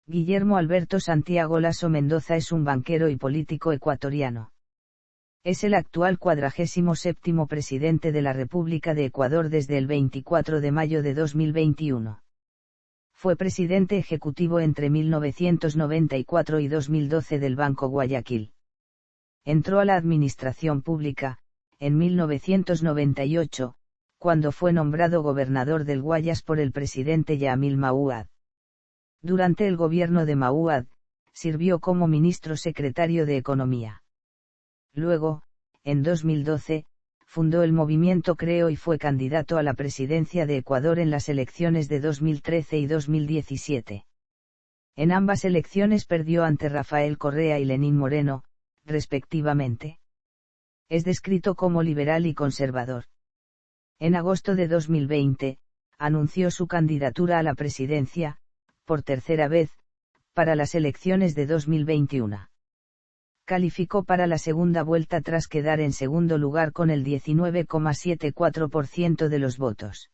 Guillermo Alberto Santiago Lasso Mendoza es un banquero y político ecuatoriano. Es el actual 47º presidente de la República de Ecuador desde el 24 de mayo de 2021. Fue presidente ejecutivo entre 1994 y 2012 del Banco Guayaquil. Entró a la administración pública, en 1998, cuando fue nombrado gobernador del Guayas por el presidente Yamil Mahuad. Durante el gobierno de Mahuad, sirvió como ministro secretario de Economía. Luego, en 2012, fundó el movimiento Creo y fue candidato a la presidencia de Ecuador en las elecciones de 2013 y 2017. En ambas elecciones perdió ante Rafael Correa y Lenín Moreno, respectivamente. Es descrito como liberal y conservador. En agosto de 2020, anunció su candidatura a la presidencia, por tercera vez, para las elecciones de 2021. Calificó para la segunda vuelta tras quedar en segundo lugar con el 19,74% de los votos.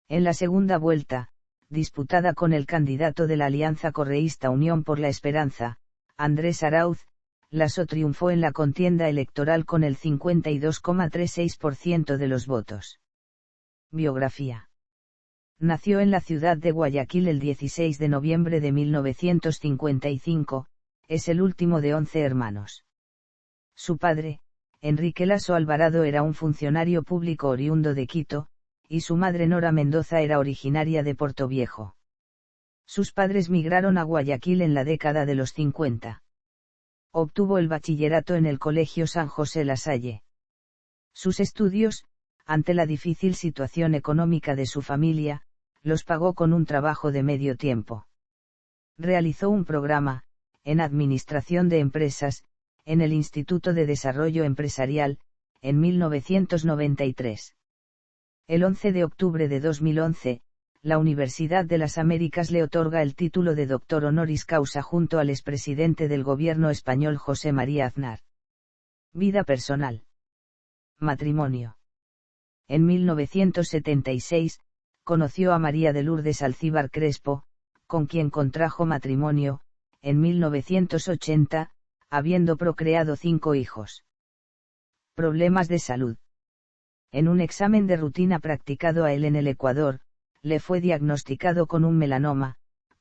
En la segunda vuelta, disputada con el candidato de la alianza correísta Unión por la Esperanza, Andrés Arauz, Lasso triunfó en la contienda electoral con el 52,36% de los votos. Biografía. Nació en la ciudad de Guayaquil el 16 de noviembre de 1955, es el último de 11 hermanos. Su padre, Enrique Lasso Alvarado era un funcionario público oriundo de Quito, y su madre Nora Mendoza era originaria de Portoviejo. Sus padres migraron a Guayaquil en la década de los 50. Obtuvo el bachillerato en el Colegio San José La Salle. Sus estudios, ante la difícil situación económica de su familia, los pagó con un trabajo de medio tiempo. Realizó un programa, en Administración de Empresas, en el Instituto de Desarrollo Empresarial, en 1993. El 11 de octubre de 2011, la Universidad de las Américas le otorga el título de doctor honoris causa junto al expresidente del gobierno español José María Aznar. Vida personal. Matrimonio. En 1976, conoció a María de Lourdes Alcíbar Crespo, con quien contrajo matrimonio, en 1980, habiendo procreado 5 hijos. Problemas de salud. En un examen de rutina practicado a él en el Ecuador, le fue diagnosticado con un melanoma,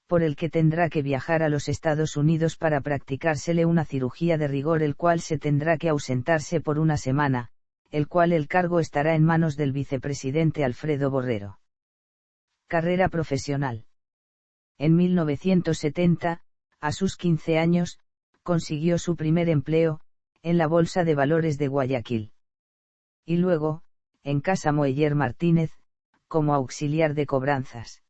por el que tendrá que viajar a los Estados Unidos para practicársele una cirugía de rigor, el cual se tendrá que ausentarse por una semana, el cual el cargo estará en manos del vicepresidente Alfredo Borrero. Carrera profesional. En 1970, a sus 15 años, consiguió su primer empleo, en la Bolsa de Valores de Guayaquil. Y luego, en Casa Moeller Martínez, como auxiliar de cobranzas.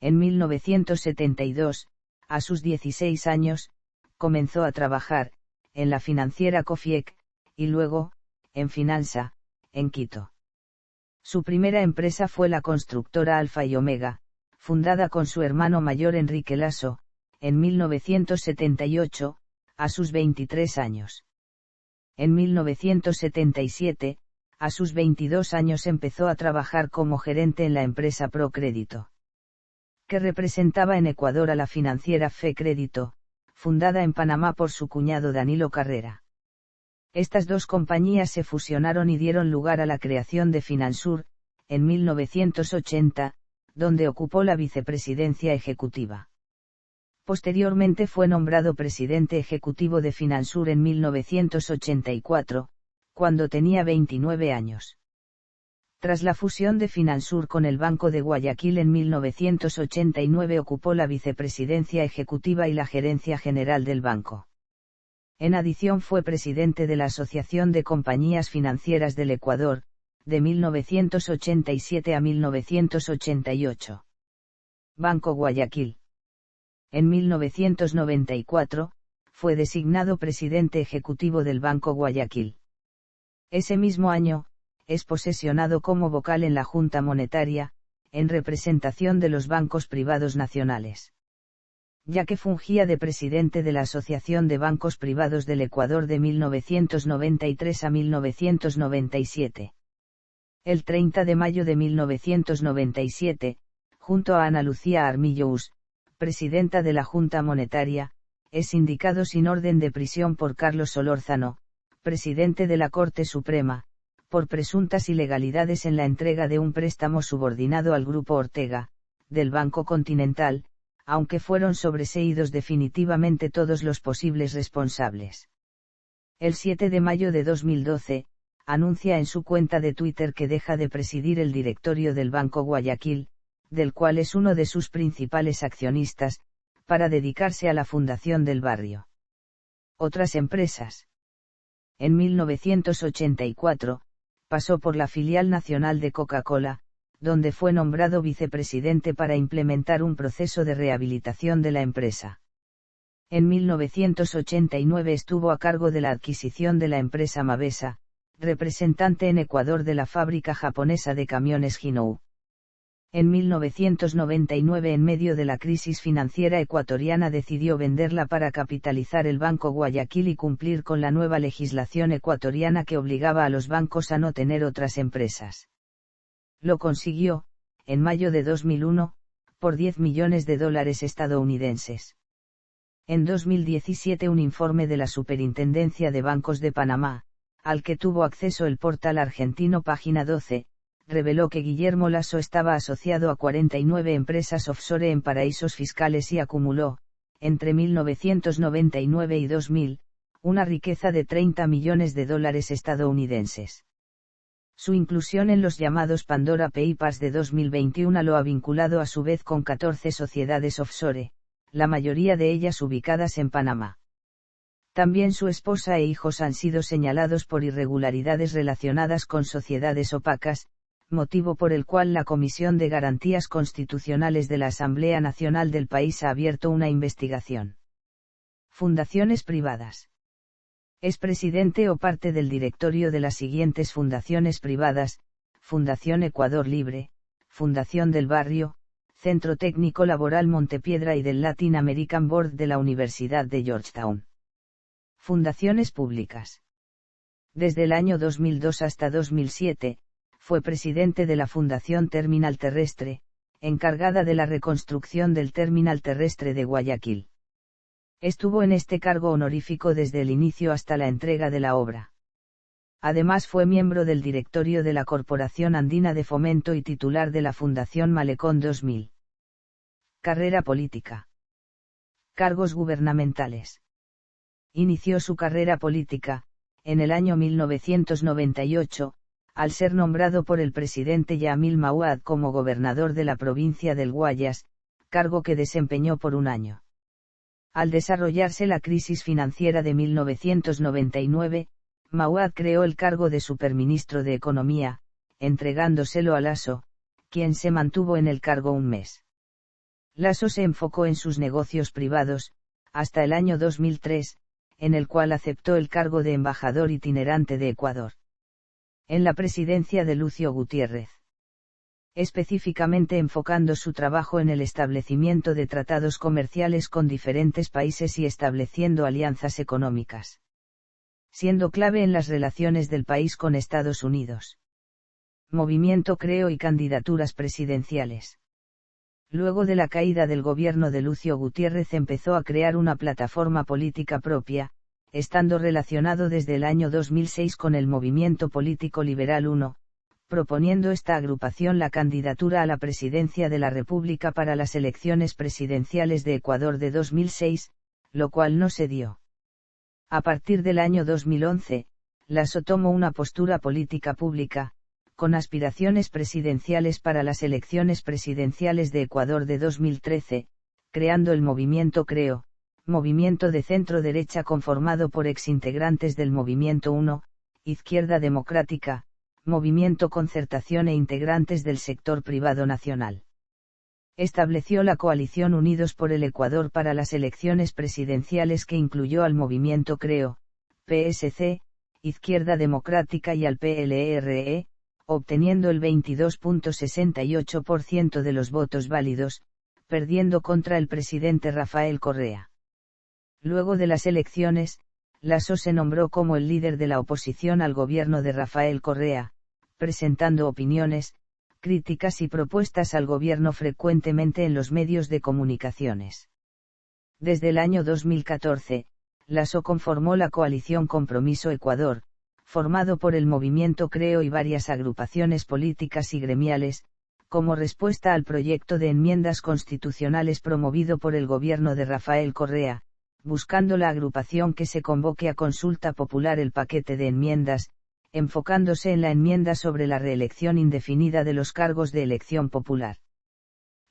En 1972, a sus 16 años, comenzó a trabajar, en la financiera Cofiec, y luego, en Finanza, en Quito. Su primera empresa fue la constructora Alfa y Omega, fundada con su hermano mayor Enrique Lasso, en 1978, a sus 23 años. En 1977, a sus 22 años empezó a trabajar como gerente en la empresa Procrédito, que representaba en Ecuador a la financiera Fe Crédito, fundada en Panamá por su cuñado Danilo Carrera. Estas dos compañías se fusionaron y dieron lugar a la creación de Finansur, en 1980, donde ocupó la vicepresidencia ejecutiva. Posteriormente fue nombrado presidente ejecutivo de Finansur en 1984, cuando tenía 29 años. Tras la fusión de Finansur con el Banco de Guayaquil en 1989 ocupó la vicepresidencia ejecutiva y la gerencia general del banco. En adición fue presidente de la Asociación de Compañías Financieras del Ecuador, de 1987 a 1988. Banco Guayaquil. En 1994, fue designado presidente ejecutivo del Banco Guayaquil. Ese mismo año, es posesionado como vocal en la Junta Monetaria, en representación de los bancos privados nacionales. Ya que fungía de presidente de la Asociación de Bancos Privados del Ecuador de 1993 a 1997. El 30 de mayo de 1997, junto a Ana Lucía Armillo Us, presidenta de la Junta Monetaria, es indicado sin orden de prisión por Carlos Solórzano, presidente de la Corte Suprema, por presuntas ilegalidades en la entrega de un préstamo subordinado al Grupo Ortega, del Banco Continental, aunque fueron sobreseídos definitivamente todos los posibles responsables. El 7 de mayo de 2012, anuncia en su cuenta de Twitter que deja de presidir el directorio del Banco Guayaquil, del cual es uno de sus principales accionistas, para dedicarse a la fundación del barrio. Otras empresas. En 1984, pasó por la filial nacional de Coca-Cola, donde fue nombrado vicepresidente para implementar un proceso de rehabilitación de la empresa. En 1989 estuvo a cargo de la adquisición de la empresa Mavesa, representante en Ecuador de la fábrica japonesa de camiones Hino. En 1999, en medio de la crisis financiera ecuatoriana, decidió venderla para capitalizar el Banco Guayaquil y cumplir con la nueva legislación ecuatoriana que obligaba a los bancos a no tener otras empresas. Lo consiguió, en mayo de 2001, por $10 millones estadounidenses. En 2017, un informe de la Superintendencia de Bancos de Panamá, al que tuvo acceso el portal argentino Página 12, reveló que Guillermo Lasso estaba asociado a 49 empresas offshore en paraísos fiscales y acumuló, entre 1999 y 2000, una riqueza de $30 millones estadounidenses. Su inclusión en los llamados Pandora Papers de 2021 lo ha vinculado a su vez con 14 sociedades offshore, la mayoría de ellas ubicadas en Panamá. También su esposa e hijos han sido señalados por irregularidades relacionadas con sociedades opacas, motivo por el cual la Comisión de Garantías Constitucionales de la Asamblea Nacional del país ha abierto una investigación. Fundaciones privadas. Es presidente o parte del directorio de las siguientes fundaciones privadas: Fundación Ecuador Libre, Fundación del Barrio, Centro Técnico Laboral Montepiedra y del Latin American Board de la Universidad de Georgetown. Fundaciones públicas. Desde el año 2002 hasta 2007, fue presidente de la Fundación Terminal Terrestre, encargada de la reconstrucción del Terminal Terrestre de Guayaquil. Estuvo en este cargo honorífico desde el inicio hasta la entrega de la obra. Además fue miembro del directorio de la Corporación Andina de Fomento y titular de la Fundación Malecón 2000. Carrera política. Cargos gubernamentales. Inició su carrera política, en el año 1998, al ser nombrado por el presidente Yamil Mahuad como gobernador de la provincia del Guayas, cargo que desempeñó por un año. Al desarrollarse la crisis financiera de 1999, Mahuad creó el cargo de superministro de Economía, entregándoselo a Lasso, quien se mantuvo en el cargo un mes. Lasso se enfocó en sus negocios privados, hasta el año 2003, en el cual aceptó el cargo de embajador itinerante de Ecuador en la presidencia de Lucio Gutiérrez. Específicamente enfocando su trabajo en el establecimiento de tratados comerciales con diferentes países y estableciendo alianzas económicas, siendo clave en las relaciones del país con Estados Unidos. Movimiento Creo y candidaturas presidenciales. Luego de la caída del gobierno de Lucio Gutiérrez empezó a crear una plataforma política propia, estando relacionado desde el año 2006 con el Movimiento Político Liberal 1, proponiendo esta agrupación la candidatura a la presidencia de la República para las elecciones presidenciales de Ecuador de 2006, lo cual no se dio. A partir del año 2011, Lasso tomó una postura política pública, con aspiraciones presidenciales para las elecciones presidenciales de Ecuador de 2013, creando el Movimiento Creo, movimiento de centro-derecha conformado por exintegrantes del Movimiento 1, Izquierda Democrática, Movimiento Concertación e integrantes del sector privado nacional. Estableció la coalición Unidos por el Ecuador para las elecciones presidenciales que incluyó al Movimiento Creo, PSC, Izquierda Democrática y al PLRE, obteniendo el 22.68% de los votos válidos, perdiendo contra el presidente Rafael Correa. Luego de las elecciones, Lasso se nombró como el líder de la oposición al gobierno de Rafael Correa, presentando opiniones, críticas y propuestas al gobierno frecuentemente en los medios de comunicaciones. Desde el año 2014, Lasso conformó la coalición Compromiso Ecuador, formado por el movimiento Creo y varias agrupaciones políticas y gremiales, como respuesta al proyecto de enmiendas constitucionales promovido por el gobierno de Rafael Correa, buscando la agrupación que se convoque a consulta popular el paquete de enmiendas, enfocándose en la enmienda sobre la reelección indefinida de los cargos de elección popular.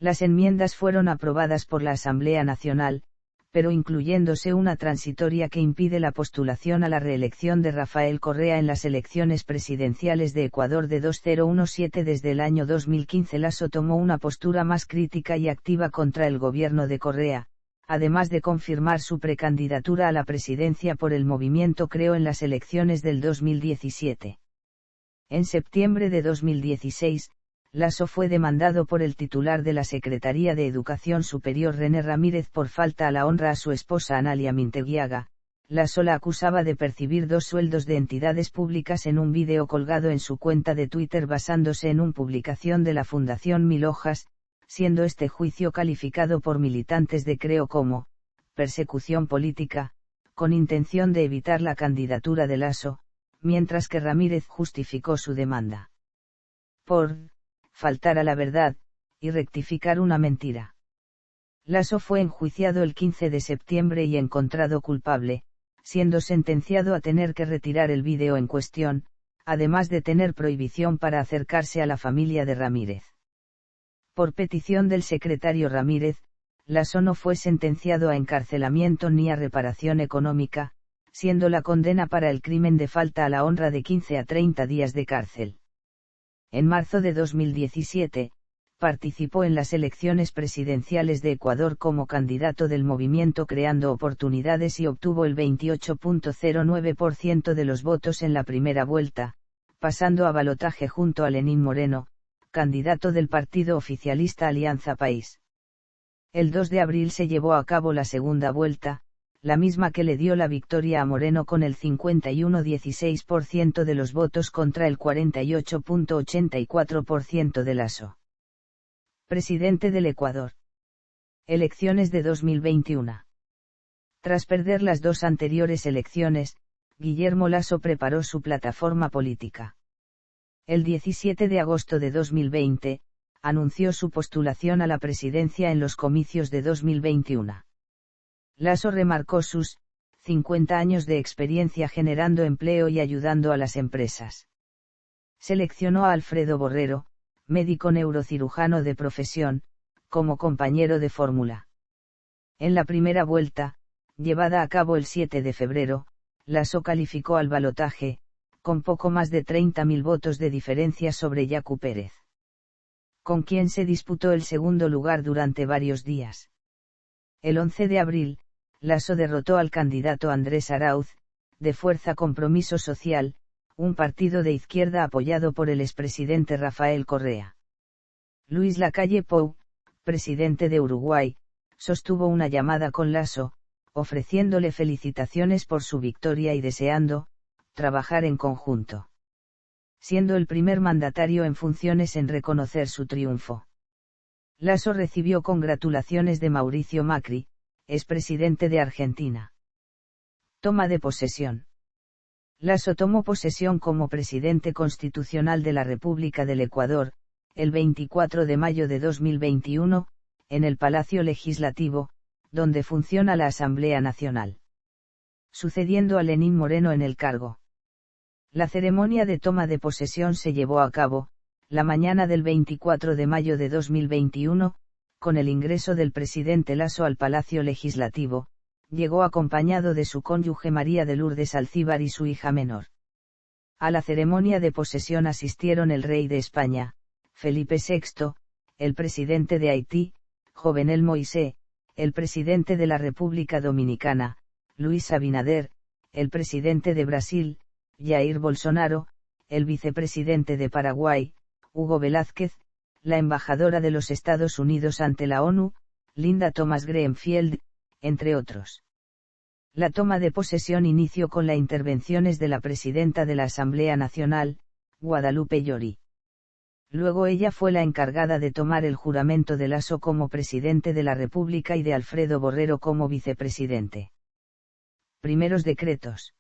Las enmiendas fueron aprobadas por la Asamblea Nacional, pero incluyéndose una transitoria que impide la postulación a la reelección de Rafael Correa en las elecciones presidenciales de Ecuador de 2017. Desde el año 2015 Lasso tomó una postura más crítica y activa contra el gobierno de Correa, además de confirmar su precandidatura a la presidencia por el movimiento Creo en las elecciones del 2017. En septiembre de 2016, Lasso fue demandado por el titular de la Secretaría de Educación Superior René Ramírez por falta a la honra a su esposa Analia Minteguiaga. Lasso la acusaba de percibir 2 sueldos de entidades públicas en un vídeo colgado en su cuenta de Twitter basándose en una publicación de la Fundación Mil Hojas, siendo este juicio calificado por militantes de Creo como persecución política, con intención de evitar la candidatura de Lasso, mientras que Ramírez justificó su demanda por faltar a la verdad, y rectificar una mentira. Lasso fue enjuiciado el 15 de septiembre y encontrado culpable, siendo sentenciado a tener que retirar el vídeo en cuestión, además de tener prohibición para acercarse a la familia de Ramírez. Por petición del secretario Ramírez, Lasso no fue sentenciado a encarcelamiento ni a reparación económica, siendo la condena para el crimen de falta a la honra de 15 a 30 días de cárcel. En marzo de 2017, participó en las elecciones presidenciales de Ecuador como candidato del movimiento Creando Oportunidades y obtuvo el 28.09% de los votos en la primera vuelta, pasando a balotaje junto a Lenín Moreno, candidato del partido oficialista Alianza País. El 2 de abril se llevó a cabo la segunda vuelta, la misma que le dio la victoria a Moreno con el 51,16% de los votos contra el 48,84% de Lasso. Presidente del Ecuador. Elecciones de 2021. Tras perder las 2 anteriores elecciones, Guillermo Lasso preparó su plataforma política. El 17 de agosto de 2020, anunció su postulación a la presidencia en los comicios de 2021. Lasso remarcó sus 50 años de experiencia generando empleo y ayudando a las empresas. Seleccionó a Alfredo Borrero, médico neurocirujano de profesión, como compañero de fórmula. En la primera vuelta, llevada a cabo el 7 de febrero, Lasso calificó al balotaje, con poco más de 30.000 votos de diferencia sobre Yacu Pérez, con quien se disputó el segundo lugar durante varios días. El 11 de abril, Lasso derrotó al candidato Andrés Arauz, de Fuerza Compromiso Social, un partido de izquierda apoyado por el expresidente Rafael Correa. Luis Lacalle Pou, presidente de Uruguay, sostuvo una llamada con Lasso, ofreciéndole felicitaciones por su victoria y deseando trabajar en conjunto. Siendo el primer mandatario en funciones en reconocer su triunfo. Lasso recibió congratulaciones de Mauricio Macri, expresidente de Argentina. Toma de posesión. Lasso tomó posesión como presidente constitucional de la República del Ecuador, el 24 de mayo de 2021, en el Palacio Legislativo, donde funciona la Asamblea Nacional. Sucediendo a Lenín Moreno en el cargo. La ceremonia de toma de posesión se llevó a cabo, la mañana del 24 de mayo de 2021, con el ingreso del presidente Lasso al Palacio Legislativo, llegó acompañado de su cónyuge María de Lourdes Alcíbar y su hija menor. A la ceremonia de posesión asistieron el rey de España, Felipe VI, el presidente de Haití, Jovenel Moisés, el presidente de la República Dominicana, Luis Abinader, el presidente de Brasil, Jair Bolsonaro, el vicepresidente de Paraguay, Hugo Velázquez, la embajadora de los Estados Unidos ante la ONU, Linda Thomas-Greenfield, entre otros. La toma de posesión inició con las intervenciones de la presidenta de la Asamblea Nacional, Guadalupe Llori. Luego ella fue la encargada de tomar el juramento de Lasso como presidente de la República y de Alfredo Borrero como vicepresidente. Primeros decretos.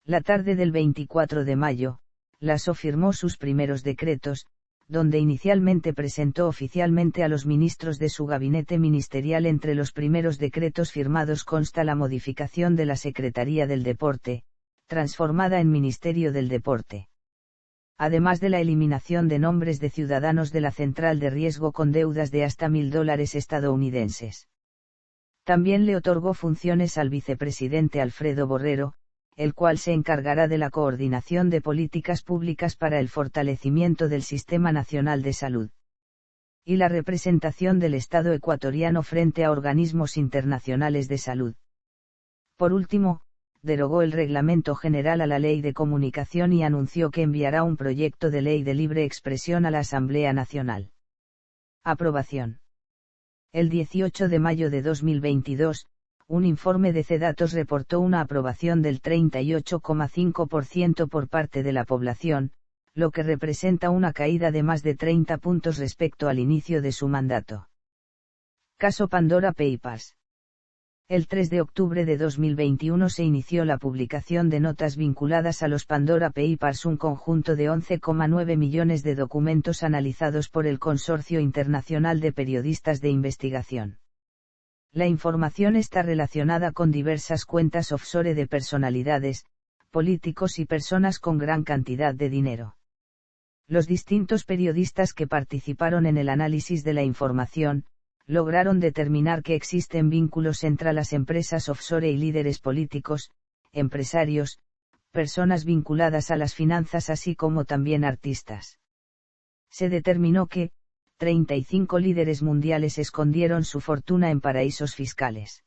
La tarde del 24 de mayo, Lasso firmó sus primeros decretos, donde inicialmente presentó oficialmente a los ministros de su gabinete ministerial. Entre los primeros decretos firmados consta la modificación de la Secretaría del Deporte, transformada en Ministerio del Deporte. Además de la eliminación de nombres de ciudadanos de la central de riesgo con deudas de hasta $1.000 estadounidenses. También le otorgó funciones al vicepresidente Alfredo Borrero, el cual se encargará de la coordinación de políticas públicas para el fortalecimiento del Sistema Nacional de Salud. Y la representación del Estado ecuatoriano frente a organismos internacionales de salud. Por último, derogó el Reglamento General a la Ley de Comunicación y anunció que enviará un proyecto de ley de libre expresión a la Asamblea Nacional. Aprobación. El 18 de mayo de 2022, un informe de CEDATOS reportó una aprobación del 38,5% por parte de la población, lo que representa una caída de más de 30 puntos respecto al inicio de su mandato. Caso Pandora Papers. El 3 de octubre de 2021 se inició la publicación de notas vinculadas a los Pandora Papers, un conjunto de 11,9 millones de documentos analizados por el Consorcio Internacional de Periodistas de Investigación. La información está relacionada con diversas cuentas offshore de personalidades, políticos y personas con gran cantidad de dinero. Los distintos periodistas que participaron en el análisis de la información, lograron determinar que existen vínculos entre las empresas offshore y líderes políticos, empresarios, personas vinculadas a las finanzas así como también artistas. Se determinó que, 35 líderes mundiales escondieron su fortuna en paraísos fiscales.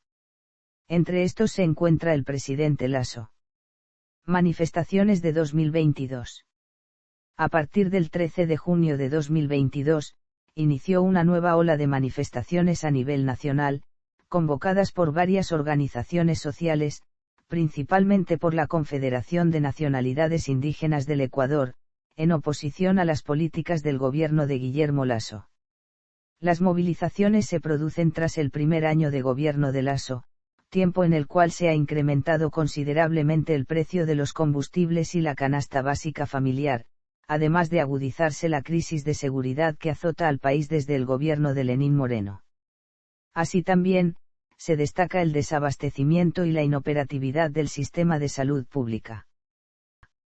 Entre estos se encuentra el presidente Lasso. Manifestaciones de 2022. A partir del 13 de junio de 2022, inició una nueva ola de manifestaciones a nivel nacional, convocadas por varias organizaciones sociales, principalmente por la Confederación de Nacionalidades Indígenas del Ecuador, en oposición a las políticas del gobierno de Guillermo Lasso. Las movilizaciones se producen tras el primer año de gobierno de Lasso, tiempo en el cual se ha incrementado considerablemente el precio de los combustibles y la canasta básica familiar, además de agudizarse la crisis de seguridad que azota al país desde el gobierno de Lenín Moreno. Así también, se destaca el desabastecimiento y la inoperatividad del sistema de salud pública.